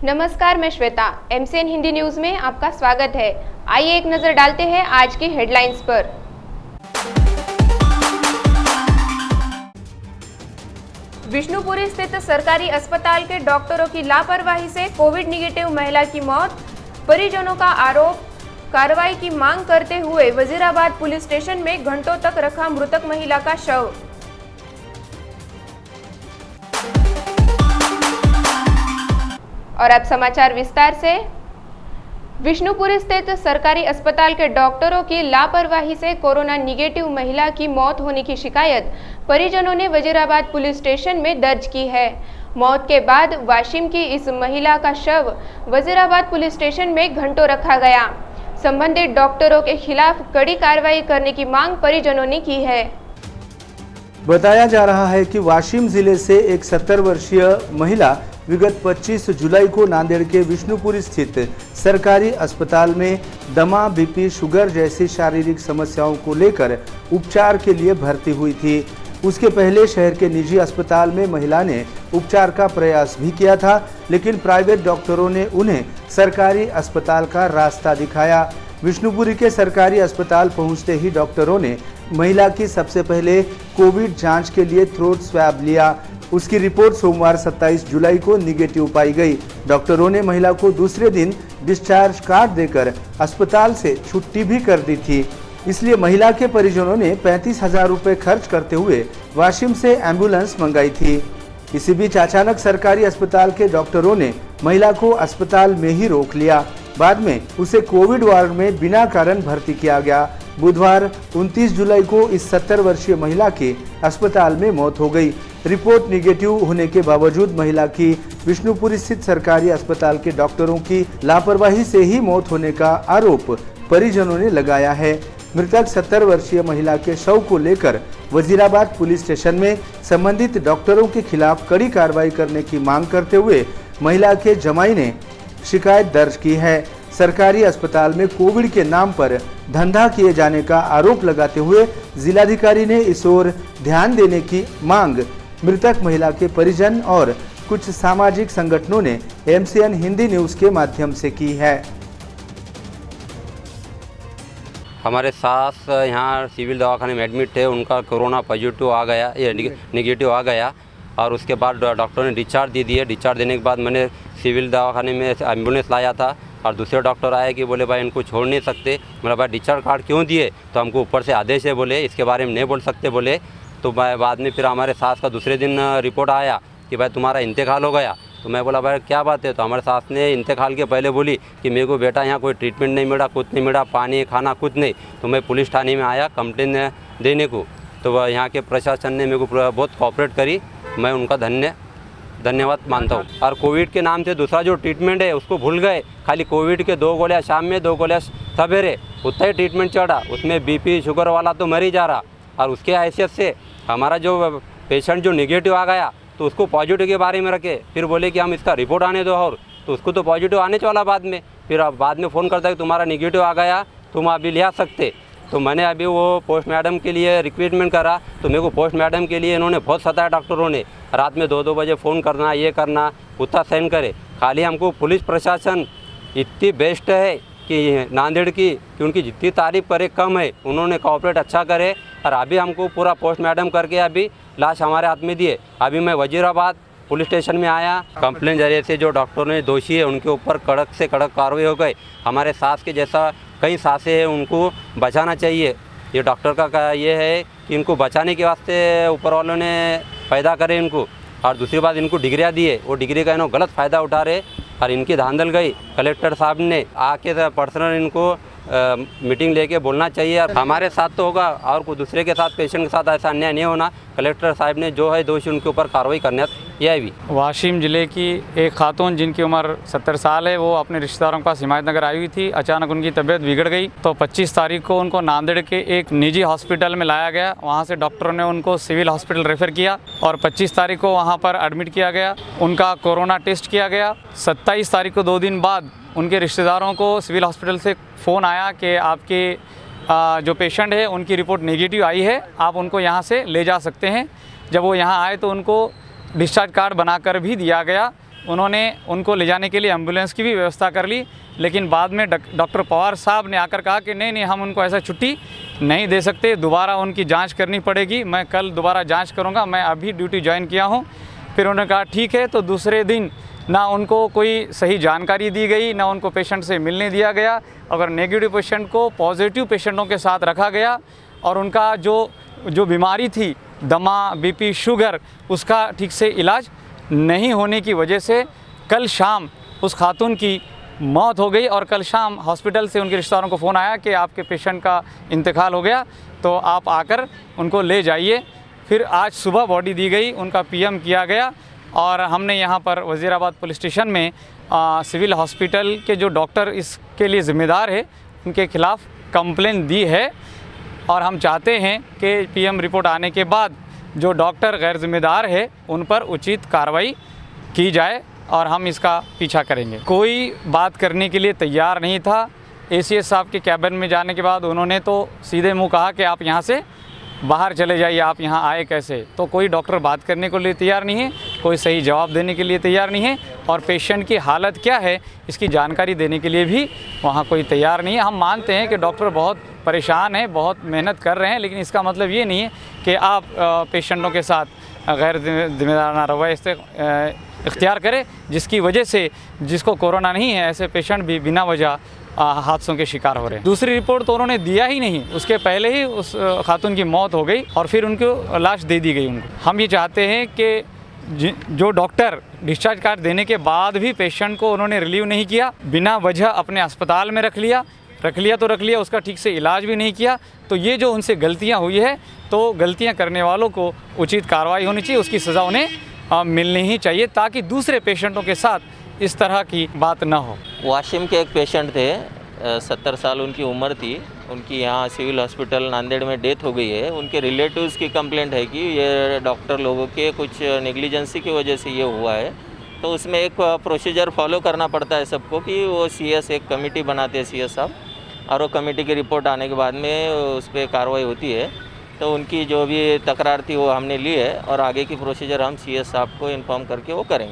नमस्कार, मैं Shweta. MCN Hindi news में आपका स्वागत है। आइए एक नजर डालते हैं आज की हेडलाइंस पर। विष्णुपुरी स्थित सरकारी अस्पताल के डॉक्टरों की लापरवाही से कोविड निगेटिव महिला की मौत, परिजनों का आरोप। कार्रवाई की मांग करते हुए वजीराबाद पुलिस स्टेशन में घंटों तक रखा मृतक महिला का शव। और अब समाचार विस्तार से। विष्णुपुरी स्थित सरकारी अस्पताल के डॉक्टरों की लापरवाही से कोरोना निगेटिव महिला की मौत होने की शिकायत परिजनों ने वजीराबाद पुलिस स्टेशन में दर्ज की है। मौत के बाद वाशिम की इस महिला का शव वजीराबाद पुलिस स्टेशन में घंटों रखा गया। संबंधित डॉक्टरों के खिलाफ कड़ी कार्रवाई करने की मांग परिजनों ने की है। बताया जा रहा है कि वाशिम जिले से एक 70 वर्षीय महिला विगत 25 जुलाई को नांदेड़ के विष्णुपुरी स्थित सरकारी अस्पताल में दमा, बीपी, शुगर जैसी शारीरिक समस्याओं को लेकर उपचार के लिए भर्ती हुई थी। उसके पहले शहर के निजी अस्पताल में महिला ने उपचार का प्रयास भी किया था, लेकिन प्राइवेट डॉक्टरों ने उन्हें सरकारी अस्पताल का रास्ता दिखाया। विष्णुपुरी के सरकारी अस्पताल पहुंचते ही डॉक्टरों ने महिला की सबसे पहले कोविड जांच के लिए थ्रोट स्वैब लिया। उसकी रिपोर्ट सोमवार 27 जुलाई को निगेटिव पाई गई। डॉक्टरों ने महिला को दूसरे दिन डिस्चार्ज कार्ड देकर अस्पताल से छुट्टी भी कर दी थी। इसलिए महिला के परिजनों ने 35,000 रुपए खर्च करते हुए वाशिम से एम्बुलेंस मंगाई थी। इसी बीच अचानक सरकारी अस्पताल के डॉक्टरों ने महिला को अस्पताल में ही रोक लिया। बाद में उसे कोविड वार्ड में बिना कारण भर्ती किया गया। बुधवार 29 जुलाई को इस 70 वर्षीय महिला की अस्पताल में मौत हो गई। रिपोर्ट निगेटिव होने के बावजूद महिला की विष्णुपुरी स्थित सरकारी अस्पताल के डॉक्टरों की लापरवाही से ही मौत होने का आरोप परिजनों ने लगाया है। मृतक 70 वर्षीय महिला के शव को लेकर वजीराबाद पुलिस स्टेशन में संबंधित डॉक्टरों के खिलाफ कड़ी कार्रवाई करने की मांग करते हुए महिला के जमाई ने शिकायत दर्ज की है। सरकारी अस्पताल में कोविड के नाम पर धंधा किए जाने का आरोप लगाते हुए जिलाधिकारी ने इस ओर ध्यान देने की मांग मृतक महिला के परिजन और कुछ सामाजिक संगठनों ने एमसीएन हिंदी न्यूज के माध्यम से की है। हमारे सास यहाँ सिविल दवाखाने में एडमिट थे, उनका कोरोना पॉजिटिव आ गया, ये निगेटिव आ गया और उसके बाद डॉक्टर ने डिस्चार्ज दे दिए। डिस्चार्ज देने के बाद मैंने सिविल दवाखाने में एम्बुलेंस लाया था और दूसरे डॉक्टर आए कि बोले भाई इनको छोड़ नहीं सकते। मेरा भाई डिस्चार्ज कार्ड क्यों दिए, तो हमको ऊपर से आदेश है बोले, इसके बारे में नहीं बोल सकते बोले। तो बाद में फिर हमारे सास का दूसरे दिन रिपोर्ट आया कि भाई तुम्हारा इंतकाल हो गया। तो मैं बोला भाई क्या बात है, तो हमारे सास ने इंतकाल के पहले बोली कि मेरे को बेटा यहाँ कोई ट्रीटमेंट नहीं मिला, कुछ नहीं मिला, पानी खाना कुछ नहीं। तो मैं पुलिस थाने में आया कंप्लेन देने को, तो वह यहाँ के प्रशासन ने मेरे को बहुत कोऑपरेट करी, मैं उनका धन्यवाद मानता हूँ। और कोविड के नाम से दूसरा जो ट्रीटमेंट है उसको भूल गए। खाली कोविड के 2 गोलियाँ शाम में, 2 गोलियाँ सवेरे, उतना ही ट्रीटमेंट चढ़ा। उसमें बीपी शुगर वाला तो मर ही जा रहा। और उसके हैसियत से हमारा जो पेशेंट जो निगेटिव आ गया तो उसको पॉजिटिव के बारे में रखे, फिर बोले कि हम इसका रिपोर्ट आने दो, और तो उसको तो पॉजिटिव आने वाला बाद में, फिर बाद में फ़ोन करता है कि तुम्हारा निगेटिव आ गया, तुम अभी ले आ सकते। तो मैंने अभी वो पोस्टमार्टम के लिए रिक्रूटमेंट करा, तो मेरे को पोस्टमार्टम के लिए इन्होंने बहुत सताया डॉक्टरों ने। रात में 2-2 बजे फ़ोन करना, ये करना, उतना सहन करे। खाली हमको पुलिस प्रशासन इतनी बेस्ट है कि नांदेड़ की, कि उनकी जितनी तारीफ़ करे कम है। उन्होंने कोऑपरेट अच्छा करे और अभी हमको पूरा पोस्टमार्टम करके अभी लाश हमारे हाथ में दिए। अभी मैं वजीराबाद पुलिस स्टेशन में आया। कंप्लेन जरिए से जो डॉक्टरों ने दोषी है उनके ऊपर कड़क से कड़क कार्रवाई हो गई। हमारे सास के जैसा कई सासें हैं, उनको बचाना चाहिए। ये डॉक्टर का ये है कि इनको बचाने के वास्ते ऊपर वालों ने पैदा करे इनको, और दूसरी बात इनको डिग्रियाँ दिए, वो डिग्री का इन्होंने गलत फ़ायदा उठा रहे और इनकी धांधल गई। कलेक्टर साहब ने आके पर्सनल इनको मीटिंग लेके बोलना चाहिए। हमारे साथ तो होगा और कोई दूसरे के साथ, पेशेंट के साथ ऐसा अन्याय नहीं होना। कलेक्टर साहब ने जो है दोषी उनके ऊपर कार्रवाई करने यह भी। वाशिम ज़िले की एक खातून जिनकी उम्र 70 साल है, वो अपने रिश्तेदारों के पास हिमायतनगर आई हुई थी। अचानक उनकी तबीयत बिगड़ गई, तो 25 तारीख को उनको नांदेड़ के एक निजी हॉस्पिटल में लाया गया। वहाँ से डॉक्टरों ने उनको सिविल हॉस्पिटल रेफ़र किया और 25 तारीख को वहाँ पर एडमिट किया गया। उनका कोरोना टेस्ट किया गया। 27 तारीख को 2 दिन बाद उनके रिश्तेदारों को सिविल हॉस्पिटल से फ़ोन आया कि आपके जो पेशेंट है उनकी रिपोर्ट नेगेटिव आई है, आप उनको यहाँ से ले जा सकते हैं। जब वो यहाँ आए तो उनको डिस्चार्ज कार्ड बनाकर भी दिया गया, उन्होंने उनको ले जाने के लिए एम्बुलेंस की भी व्यवस्था कर ली, लेकिन बाद में डॉक्टर पवार साहब ने आकर कहा कि नहीं हम उनको ऐसा छुट्टी नहीं दे सकते, दोबारा उनकी जांच करनी पड़ेगी, मैं कल दोबारा जांच करूंगा, मैं अभी ड्यूटी ज्वाइन किया हूं। फिर उन्होंने कहा ठीक है। तो दूसरे दिन ना उनको कोई सही जानकारी दी गई, ना उनको पेशेंट से मिलने दिया गया। अगर नेगेटिव पेशेंट को पॉजिटिव पेशेंटों के साथ रखा गया और उनका जो बीमारी थी दमा, बीपी, शुगर, उसका ठीक से इलाज नहीं होने की वजह से कल शाम उस खातून की मौत हो गई। और कल शाम हॉस्पिटल से उनके रिश्तेदारों को फ़ोन आया कि आपके पेशेंट का इंतकाल हो गया, तो आप आकर उनको ले जाइए। फिर आज सुबह बॉडी दी गई, उनका पीएम किया गया और हमने यहाँ पर वज़ीराबाद पुलिस स्टेशन में सिविल हॉस्पिटल के जो डॉक्टर इसके लिए ज़िम्मेदार है उनके ख़िलाफ़ कंप्लेंट दी है। और हम चाहते हैं कि पीएम रिपोर्ट आने के बाद जो डॉक्टर गैर ज़िम्मेदार है उन पर उचित कार्रवाई की जाए और हम इसका पीछा करेंगे। कोई बात करने के लिए तैयार नहीं था। एसीएस साहब के कैबिन में जाने के बाद उन्होंने तो सीधे मुंह कहा कि आप यहाँ से बाहर चले जाइए, आप यहाँ आए कैसे। तो कोई डॉक्टर बात करने के लिए तैयार नहीं है, कोई सही जवाब देने के लिए तैयार नहीं है और पेशेंट की हालत क्या है इसकी जानकारी देने के लिए भी वहाँ कोई तैयार नहीं है। हम मानते हैं कि डॉक्टर बहुत परेशान है, बहुत मेहनत कर रहे हैं, लेकिन इसका मतलब ये नहीं है कि आप पेशेंटों के साथ गैर जिम्मेदाराना रवैया इख्तियार करें, जिसकी वजह से जिसको कोरोना नहीं है ऐसे पेशेंट भी बिना वजह हादसों के शिकार हो रहे हैं। दूसरी रिपोर्ट तो उन्होंने दिया ही नहीं, उसके पहले ही उस खातून की मौत हो गई और फिर उनको लाश दे दी गई उनको। हम ये चाहते हैं कि जो डॉक्टर डिस्चार्ज कार्ड देने के बाद भी पेशेंट को उन्होंने रिलीव नहीं किया, बिना वजह अपने अस्पताल में रख लिया, उसका ठीक से इलाज भी नहीं किया, तो ये जो उनसे गलतियाँ हुई है तो गलतियाँ करने वालों को उचित कार्रवाई होनी चाहिए, उसकी सज़ा उन्हें मिलनी ही चाहिए ताकि दूसरे पेशेंटों के साथ इस तरह की बात ना हो। वाशिम के एक पेशेंट थे, 70 साल उनकी उम्र थी, उनकी यहाँ सिविल हॉस्पिटल नांदेड़ में डेथ हो गई है। उनके रिलेटिव्स की कंप्लेंट है कि ये डॉक्टर लोगों के कुछ नेग्लिजेंसी की वजह से ये हुआ है। तो उसमें एक प्रोसीजर फॉलो करना पड़ता है सबको कि वो सीएस एक कमेटी बनाते हैं सीएस साहब, और वो कमेटी की रिपोर्ट आने के बाद में उस पर कार्रवाई होती है। तो उनकी जो भी तकरार थी वो हमने ली है और आगे की प्रोसीजर हम सीएस साहब को इन्फॉर्म करके वो करेंगे।